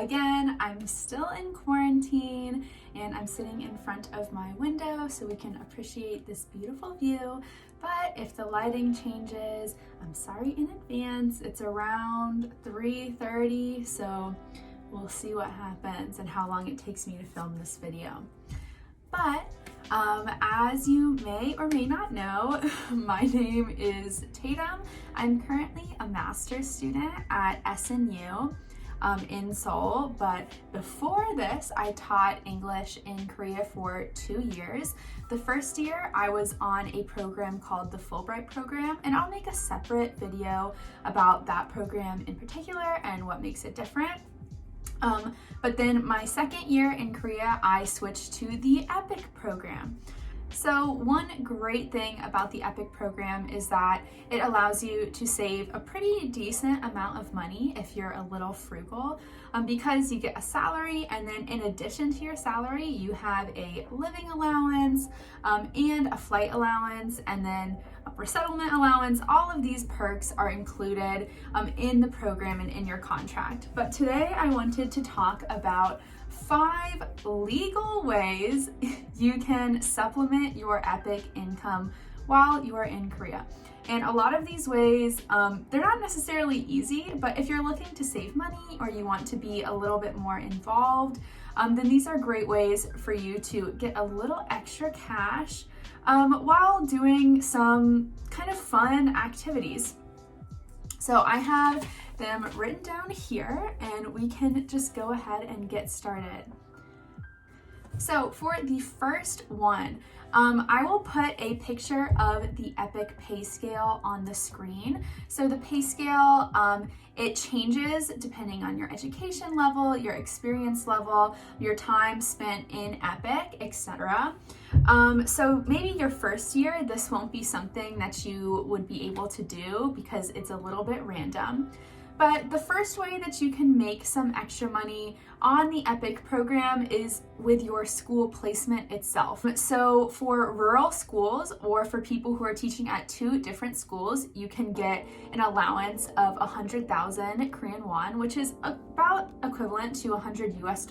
again, I'm still in quarantine and I'm sitting in front of my window so we can appreciate this beautiful view. But if the lighting changes, I'm sorry in advance. It's around 3:30, so we'll see what happens and how long it takes me to film this video. But as you may or may not know, my name is Tatum. I'm currently a master's student at SNU in Seoul, but before this, I taught English in Korea for 2 years. The first year, I was on a program called the Fulbright program, and I'll make a separate video about that program in particular and what makes it different. But then my second year in Korea, I switched to the EPIK program. So one great thing about the EPIK program is that it allows you to save a pretty decent amount of money if you're a little frugal, because you get a salary, and then in addition to your salary, you have a living allowance and a flight allowance, and then a resettlement allowance. All of these perks are included in the program and in your contract. But today I wanted to talk about 5 legal ways you can supplement your EPIK income while you are in Korea. And a lot of these ways, they're not necessarily easy, but if you're looking to save money or you want to be a little bit more involved, then these are great ways for you to get a little extra cash while doing some kind of fun activities. So I have them written down here and we can just go ahead and get started. So for the first one, I will put a picture of the EPIK pay scale on the screen. So the pay scale, it changes depending on your education level, your experience level, your time spent in EPIK, etc. So maybe your first year, this won't be something that you would be able to do because it's a little bit random. But the first way that you can make some extra money on the EPIK program is with your school placement itself. So for rural schools or for people who are teaching at 2 different schools, you can get an allowance of 100,000 Korean won, which is about equivalent to $100 US.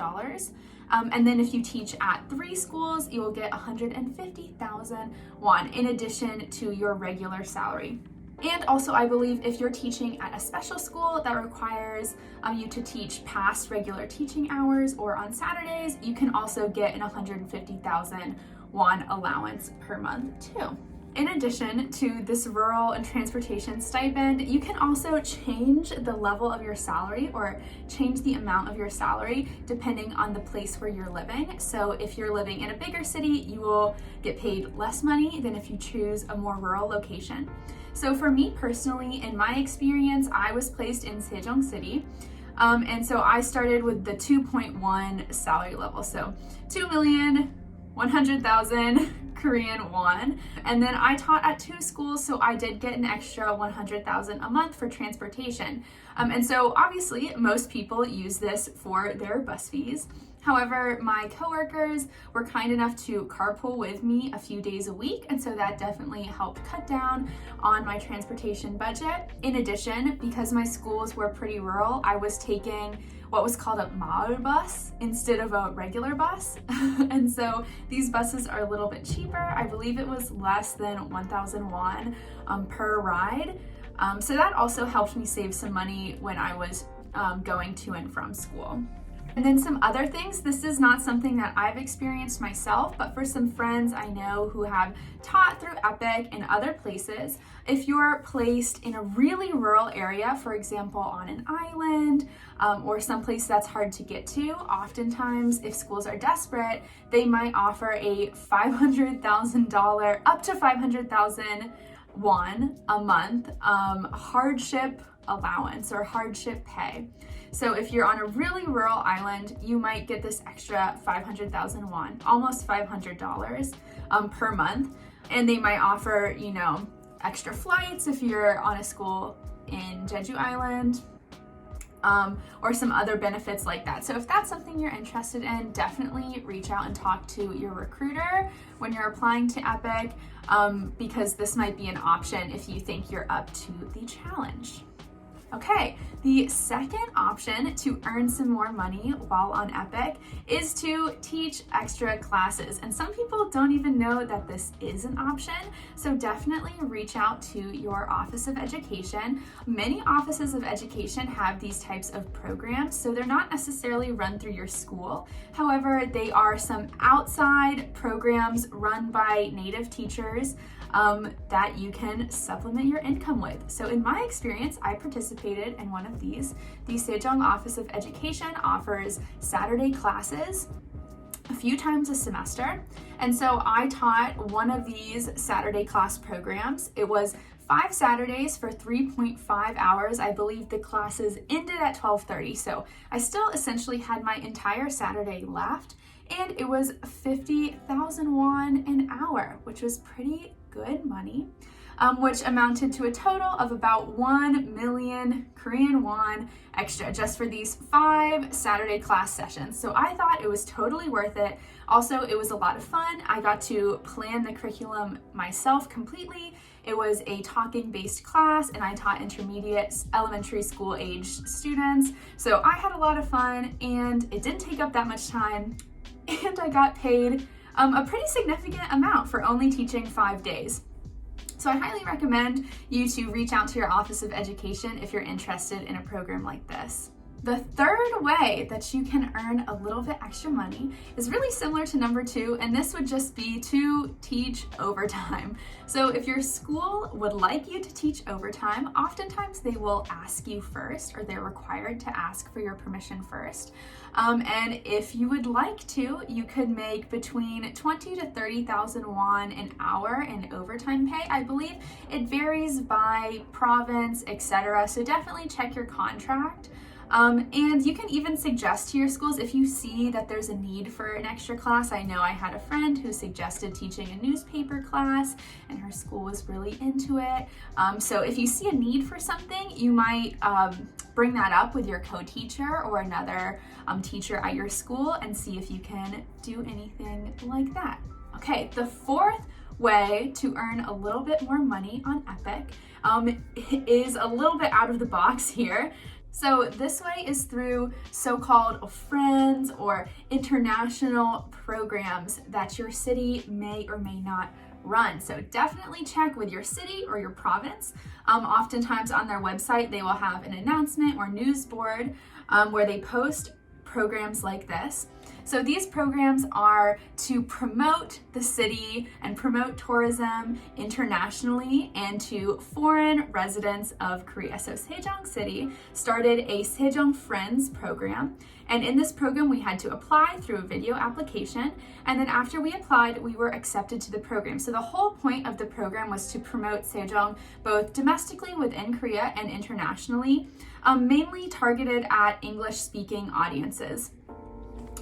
And then if you teach at 3 schools, you will get 150,000 won in addition to your regular salary. And also, I believe if you're teaching at a special school that requires you to teach past regular teaching hours or on Saturdays, you can also get an 150,000 won allowance per month too. In addition to this rural and transportation stipend, you can also change the level of your salary or change the amount of your salary depending on the place where you're living. So if you're living in a bigger city, you will get paid less money than if you choose a more rural location. So for me personally, in my experience, I was placed in Sejong City. And so I started with the 2.1 salary level. So 2,100,000 Korean won. And then I taught at 2 schools, so I did get an extra 100,000 a month for transportation. And so obviously most people use this for their bus fees. However, my coworkers were kind enough to carpool with me a few days a week, and so that definitely helped cut down on my transportation budget. In addition, because my schools were pretty rural, I was taking what was called a maul bus instead of a regular bus. And so these buses are a little bit cheaper. I believe it was less than 1,000 won per ride. So that also helped me save some money when I was going to and from school. And then some other things, this is not something that I've experienced myself, but for some friends I know who have taught through EPIK in other places, if you're placed in a really rural area, for example, on an island or someplace that's hard to get to, oftentimes if schools are desperate, they might offer a $500,000, up to 500,000 won a month hardship allowance or hardship pay. So if you're on a really rural island, you might get this extra 500,000 won, almost $500 per month. And they might offer, extra flights if you're on a school in Jeju Island, or some other benefits like that. So if that's something you're interested in, definitely reach out and talk to your recruiter when you're applying to EPIK, because this might be an option if you think you're up to the challenge. Okay, the second option to earn some more money while on EPIK is to teach extra classes. And some people don't even know that this is an option, so definitely reach out to your Office of Education. Many offices of education have these types of programs, so they're not necessarily run through your school. However, they are some outside programs run by native teachers that you can supplement your income with. So in my experience, I participated in one of these. The Sejong Office of Education offers Saturday classes a few times a semester. And so I taught one of these Saturday class programs. It was 5 Saturdays for 3.5 hours. I believe the classes ended at 12:30. So I still essentially had my entire Saturday left, and it was 50,000 won an hour, which was pretty good money, which amounted to a total of about 1 million Korean won extra just for these 5 Saturday class sessions. So I thought it was totally worth it. Also, it was a lot of fun. I got to plan the curriculum myself completely. It was a talking-based class, and I taught intermediate elementary school age students. So I had a lot of fun, and it didn't take up that much time, and I got paid a pretty significant amount for only teaching 5 days. So I highly recommend you to reach out to your Office of Education if you're interested in a program like this. The third way that you can earn a little bit extra money is really similar to number 2, and this would just be to teach overtime. So if your school would like you to teach overtime, oftentimes they will ask you first, or they're required to ask for your permission first. And if you would like to, you could make between 20 to 30,000 won an hour in overtime pay. I believe it varies by province, etc. So definitely check your contract. And you can even suggest to your schools if you see that there's a need for an extra class. I know I had a friend who suggested teaching a newspaper class, and her school was really into it. So if you see a need for something, you might bring that up with your co-teacher or another teacher at your school and see if you can do anything like that. Okay, the fourth way to earn a little bit more money on EPIK is a little bit out of the box here. So this way is through so-called friends or international programs that your city may or may not run. So definitely check with your city or your province. Oftentimes on their website, they will have an announcement or news board where they post programs like this. So these programs are to promote the city and promote tourism internationally and to foreign residents of Korea. So Sejong City started a Sejong Friends program. And in this program, we had to apply through a video application. And then after we applied, we were accepted to the program. So the whole point of the program was to promote Sejong both domestically within Korea and internationally, mainly targeted at English-speaking audiences.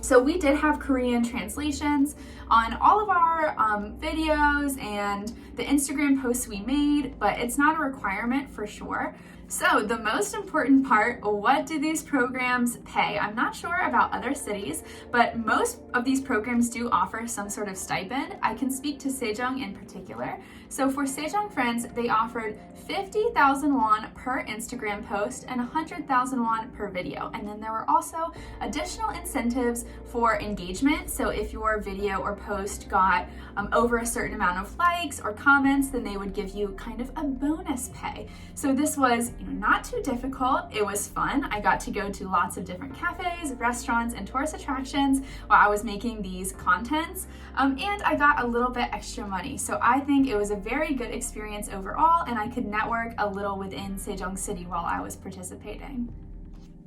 So we did have Korean translations on all of our videos and the Instagram posts we made, but it's not a requirement for sure. So the most important part, what do these programs pay? I'm not sure about other cities, but most of these programs do offer some sort of stipend. I can speak to Sejong in particular. So for Sejong Friends, they offered 50,000 won per Instagram post and 100,000 won per video. And then there were also additional incentives for engagement. So if your video or post got over a certain amount of likes or comments, then they would give you kind of a bonus pay. So this was not too difficult. It was fun. I got to go to lots of different cafes, restaurants, and tourist attractions while I was making these contents. And I got a little bit extra money. So I think it was a very good experience overall, and I could network a little within Sejong City while I was participating.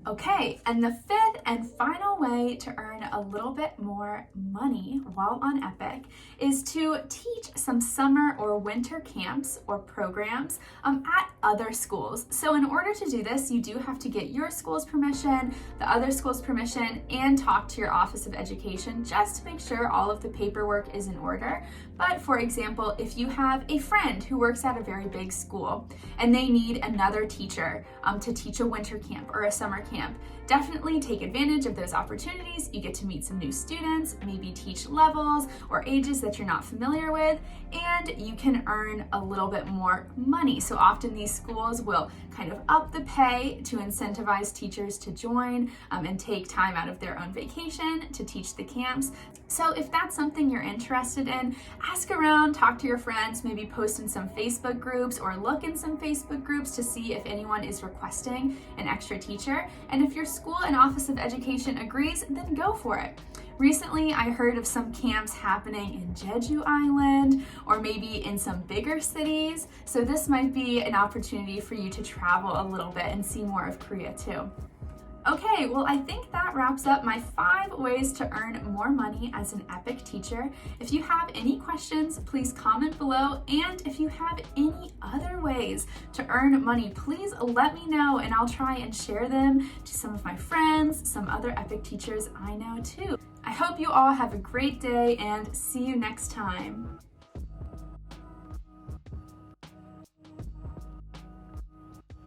Okay, and the fifth and final way to earn a little bit more money while on EPIK is to teach some summer or winter camps or programs at other schools. So in order to do this, you do have to get your school's permission, the other school's permission, and talk to your Office of Education just to make sure all of the paperwork is in order. But for example, if you have a friend who works at a very big school and they need another teacher to teach a winter camp or a summer camp, camp. Definitely take advantage of those opportunities. You get to meet some new students, maybe teach levels or ages that you're not familiar with, and you can earn a little bit more money. So often these schools will kind of up the pay to incentivize teachers to join and take time out of their own vacation to teach the camps. So if that's something you're interested in, ask around, talk to your friends, maybe post in some Facebook groups or look in some Facebook groups to see if anyone is requesting an extra teacher. And if your school and Office of Education agrees, then go for it. Recently, I heard of some camps happening in Jeju Island or maybe in some bigger cities. So this might be an opportunity for you to travel a little bit and see more of Korea too. Okay, well, I think that wraps up my 5 ways to earn more money as an EPIK teacher. If you have any questions, please comment below. And if you have any other ways to earn money, please let me know and I'll try and share them to some of my friends, some other EPIK teachers I know too. I hope you all have a great day and see you next time.